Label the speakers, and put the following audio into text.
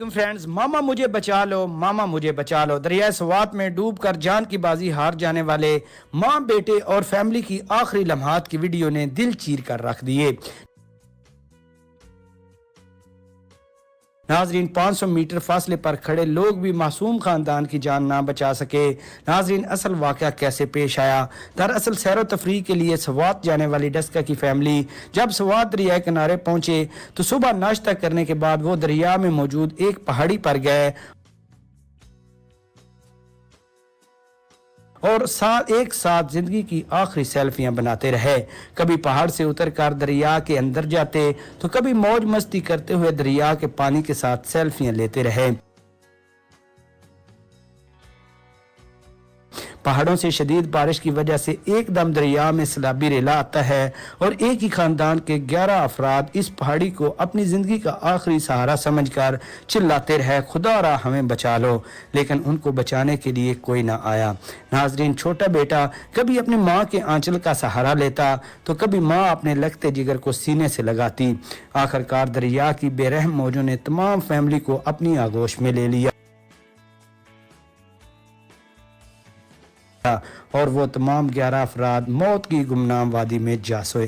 Speaker 1: Friends, ماما مجھے بچا لو، ماما مجھے بچا لو۔ دریائے سوات میں ڈوب کر جان کی بازی ہار جانے والے ماں، بیٹے اور فیملی کی آخری لمحات کی ویڈیو نے دل چیر کر رکھ دیے۔ ناظرین، 500 میٹر فاصلے پر کھڑے لوگ بھی معصوم خاندان کی جان نہ بچا سکے۔ ناظرین، اصل واقعہ کیسے پیش آیا؟ دراصل سیر و تفریح کے لیے سوات جانے والی ڈسکا کی فیملی جب سوات دریا کنارے پہنچے تو صبح ناشتہ کرنے کے بعد وہ دریا میں موجود ایک پہاڑی پر گئے اور ایک ساتھ زندگی کی آخری سیلفیاں بناتے رہے۔ کبھی پہاڑ سے اتر کر دریا کے اندر جاتے تو کبھی موج مستی کرتے ہوئے دریا کے پانی کے ساتھ سیلفیاں لیتے رہے۔ پہاڑوں سے شدید بارش کی وجہ سے ایک دم دریا میں سیلابی ریلا آتا ہے اور ایک ہی خاندان کے 11 افراد اس پہاڑی کو اپنی زندگی کا آخری سہارا سمجھ کر چلاتے رہے، خدا را ہمیں بچا لو، لیکن ان کو بچانے کے لیے کوئی نہ آیا۔ ناظرین، چھوٹا بیٹا کبھی اپنی ماں کے آنچل کا سہارا لیتا تو کبھی ماں اپنے لگتے جگر کو سینے سے لگاتی۔ آخر کار دریا کی بے رحم موجوں نے تمام فیملی کو اپنی آغوش میں لے لیا اور وہ تمام 11 افراد موت کی گمنام وادی میں جا سوئے۔